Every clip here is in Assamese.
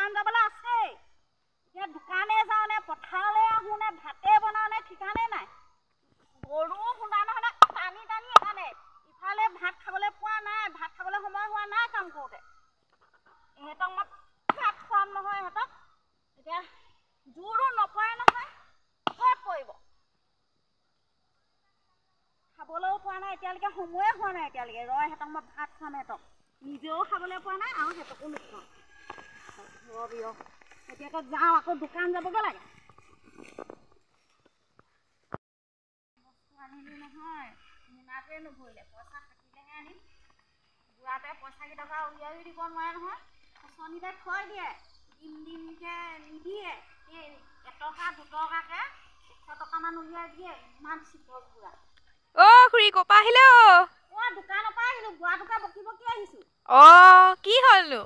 দোকান যাবলৈ আছেই এতিয়া দোকানে যাওঁ নে পথাৰলৈ আহোঁ নে ভাতে বনাওঁ নে ঠিকানে নাই গৰু খুন্দা নহ'লে টানি টানি আনে ইফালে ভাত খাবলৈ পোৱা নাই ভাত খাবলৈ সময় হোৱা নাই কাম কৰোঁতে ইহঁতক মই ভাত খুৱাম নহয় ইহঁতক এতিয়া জোৰো নপৰে নহয় ক'ত পৰিব খাবলৈও পোৱা নাই এতিয়ালৈকে সময়ে হোৱা নাই এতিয়ালৈকে ইহঁতক মই ভাত খুৱাম ইহঁতক নিজেও খাবলৈ পোৱা নাই আৰু সিহঁতকো নোখোৱাওঁ ৰবি এতিয়া আকৌ যাওঁ আকৌ দোকান যাবগৈ লাগে বস্তু আনিলোঁ নহয় মোনাটোৱে নভৰিলে পইচা থাকিলেহে আনিম বুঢ়াটোৱে পইচা কেইটকা উলিয়াইও দিব নোৱাৰে নহয় খুচনিতে থৈ দিয়ে দিমকৈ নিদিয়ে এই এটকা দুটকাকৈ 100 টকামান উলিয়াই দিয়ে ইমান চিপচ বুঢ়া খুৰী ক'পা আহিলে দোকানৰ পৰা আহিলোঁ বুঢ়াটোকে বকি বকি আহিছোঁ কি হ'লনো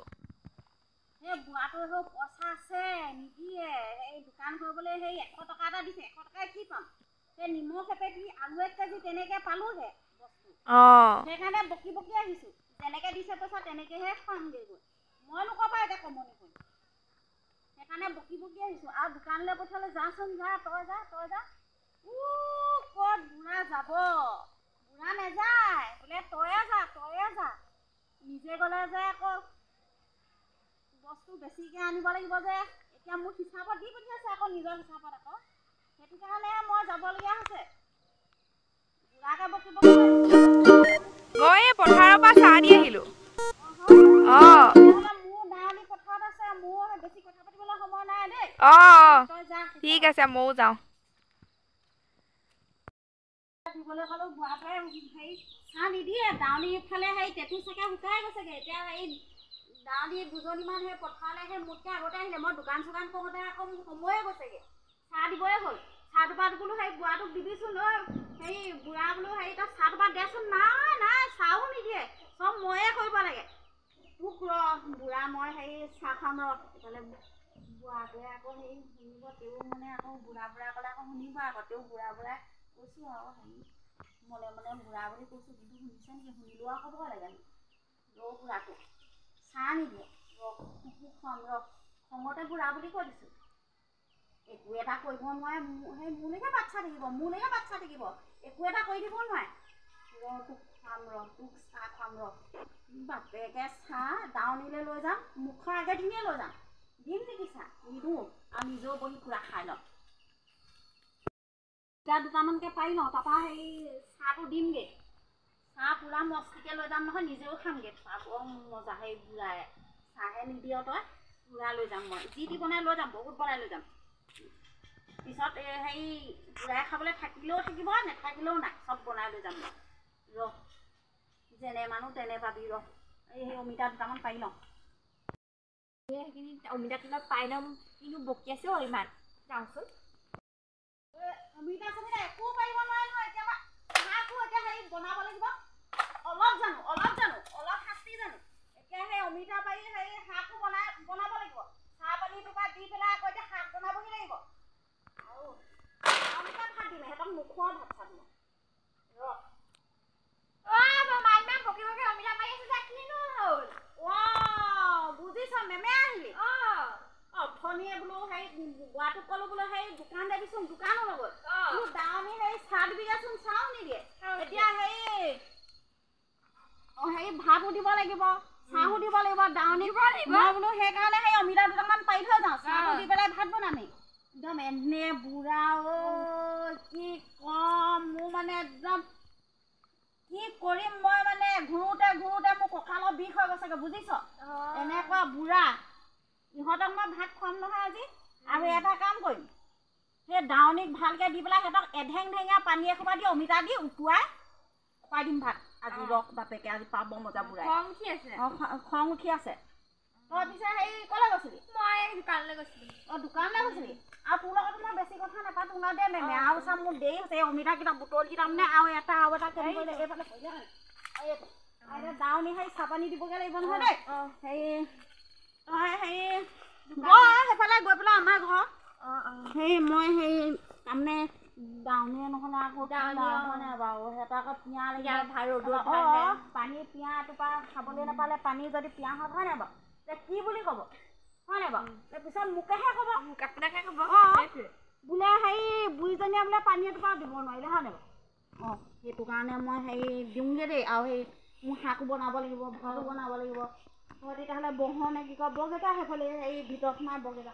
সেই বুঢ়াটোৰ পইচা আছে নিদিয়ে সেই দোকান কৰিবলৈ সেই 100 টকা এটা দিছে 100 টকাই কি পাম সেই নিমখ এপেটি আলু 1 কেজি তেনেকৈ পালোঁহে বস্তু সেইকাৰণে বকি বকি আহিছোঁ যেনেকৈ দিছে পইচা তেনেকৈহে খুৱামগৈ গৈ মইনো ক'ৰ পৰা এতিয়া কমনি কৰিম সেইকাৰণে বকি বকি আহিছোঁ আৰু দোকানলৈ পঠিয়ালে যাচোন যা তই যা ক'ত বুঢ়া যাব বুঢ়া নাযায় বোলে তয়ে যা নিজে গ'লে যে আকৌ বস্তু বেছিকৈ আনিব লাগিব যে এতিয়া মোক হিচাপত দি পঠিয়াইছে আকৌ নিজৰ হিচাপত আকৌ সেইটো কাৰণে মই যাবলগীয়া হৈছে বুঢ়াকে বকি বকি মই এই পথাৰৰ পৰা চাহ দি আহিলোঁ মোৰ ডাঙৰি পথাৰত আছে মোৰ বেছি কথা পাতিবলৈ সময় নাই দেই তই যা ঠিক আছে ময়ো যাওঁ দিবলৈ ক'লো বুঢ়াটোৱে হেৰি চাহ নিদিয়ে ডাউনি ফালে সেই টেটু চাকে শুকাই গৈছেগৈ এতিয়া এই ডাউনি দুজনীমান সেই পথাৰলৈ সেই মোতকৈ আগতে আহিলে মই দোকান চোকান কৰোঁতে আকৌ মোৰ সময়ে গৈছেগৈ চাহ দিবই হ'ল চাহ দুপাত বোলো সেই বুঢ়াটোক দিবিচোন হেৰি বুঢ়া বোলো হেৰি তই চাহ দুপাত দেচোন নাই চাহো নিদিয়ে চব ময়ে কৰিব লাগে তোক বুঢ়া মই হেৰি চাহ খাম এইফালে বুঢ়াটোৱে আকৌ হেৰি শুনিব তেওঁ মানে আকৌ বুঢ়া ক'লে আকৌ শুনিব আকৌ তেওঁ বুঢ়াই কৈছোঁ আৰু হেৰি মনে মনে বুঢ়া বুলি কৈছোঁ কিন্তু শুনিছে নেকি শুনিলেও আকৌ ভয় লাগে বুঢ়াটো চাহ নিদিয়ে খুৱাম খঙতে বুঢ়া বুলি কৈ দিছোঁ একো এটা কৰিব নোৱাৰে সেই মোলৈকে বাচ্ছা থাকিব একো এটা কৰি দিব নোৱাৰে তোক খুৱাম তোক চাহ খুৱাম বাপেকে চাহ ডাউনিলৈ লৈ যাম মুখৰ আগেদিনিয়ে লৈ যাম দিম নেকি চাহ নিদিওঁ আৰু নিজেও বহি পুৰা খাই ল'ম এতিয়া দুটামানকৈ পাৰি লওঁ তাৰপৰা সেই চাহটো দিমগৈ চাহ পুৰা মস্তিকৈ লৈ যাম নহয় নিজেও খামগৈ চাহ বৰ মজা সেই বুঢ়াই চাহে নিদিয় তই পুৰা লৈ যাম মই যি টি বনাই লৈ যাম বহুত বনাই লৈ যাম পিছত হেৰি বুঢ়াই খাবলৈ থাকিলেও থাকিব নাথাকিলেও নাই চব বনাই লৈ যাম মই যেনে মানুহ তেনে পাবি এই অমিতা দুটামান পাৰি লওঁ সেইখিনি অমিতা তলত পাই ল'ম কিনো বকি আছে ইমান যাওঁচোন অমিতা চমিতা একো পাৰিব নোৱাৰে নহয় এতিয়া হাঁহটো এতিয়া হেৰি বনাব লাগিব অলপ শাস্তি জানো এতিয়া সেই অমিতা পাৰি হেৰি হাঁহটো বনাব লাগিব চাহ পানী টুকা দি পেলাই আকৌ এতিয়া শাক বনাবহি লাগিব আৰু অমিতা ভাত দিম সিহঁতক নোখোৱাওঁ ভাত চাত বুজিছ মেমে আহিলি অথনিয়ে বোলো সেই বুঢ়াটোক ক'লো বোলো সেই দোকান দেবিচোন দোকানো লগত বোলো ডাউনি হেৰি চাহ দিবিগেচোন চাহো নিদিয়ে এতিয়া হেৰি ভাতো দিব লাগিব চাহো দিব লাগিব ডাউনি মই বোলো সেইকাৰণে সেই অমিতা দুটামান পাৰি থৈ যাওঁ চাহটো দি পেলাই ভাত বনামেই একদম এনে বুঢ়া কি কম মোৰ মানে একদম কি কৰিম মই মানে ঘূৰোতে মোৰ কঁকালৰ বিষ হৈ গৈছেগৈ বুজিছ এনেকুৱা বুঢ়া ইহঁতক মই ভাত খুৱাম নহয় আজি আৰু এটা কাম কৰিম সেই ডাউনিক ভালকৈ দি পেলাই সিহঁতক এঢেং ঢেঙীয়া পানী এসোপা দি অমিতা দি উটুৱাই খুৱাই দিম ভাত আজি বাপেকে আজি পাব মজা বুঢ়াই খং উঠি আছে তই পিছে হেৰি ক'লৈ গৈছিলি মই দোকানলৈ গৈছিলোঁ দোকানলৈ গৈছিলি আৰু তোৰ লগত মই বেছি কথা নাপাতো না দে মেমে আৰু চাম মোৰ দেৰি হৈছে অমিতাকেইটা বুটলিকেইটা মানে আৰু এটা কেনেকৈ এইফালে ডাউনি হেৰি চাহ পানী দিবগৈ লাগিব নহয় দেই হেৰি তই হেৰি সেইফালে গৈ পেলাই আমাৰ ঘৰ সেই মই সেই তাৰমানে ডাউনিয়ে নহ'লে আকৌ নাই বাৰু সিহঁতৰ আকৌ পিঁয়াহ পানী পিঁয়াহ এটোপা খাবলৈ নাপালে পানী যদি পিঁয়াহত হয় নাই বাৰু এতিয়া কি বুলি ক'ব হয় নাই বাৰু তাৰপিছত মোকেহে ক'ব মোক আপোনাকে ক'ব সেইটোৱে বোলে হেৰি বুঢ়ীজনীয়ে বোলে পানী এটোপাও দিব নোৱাৰিলে হয় নাই বাৰু সেইটো কাৰণে মই হেৰি দিওঁগৈ দেই আৰু সেই মোৰ শাকো বনাব লাগিব ভাতো বনাব লাগিব তেতিয়াহ'লে বহনে কি কয় বৰগেইটা সেইফালে এই ভিতৰত সোমাই বৰগেইটা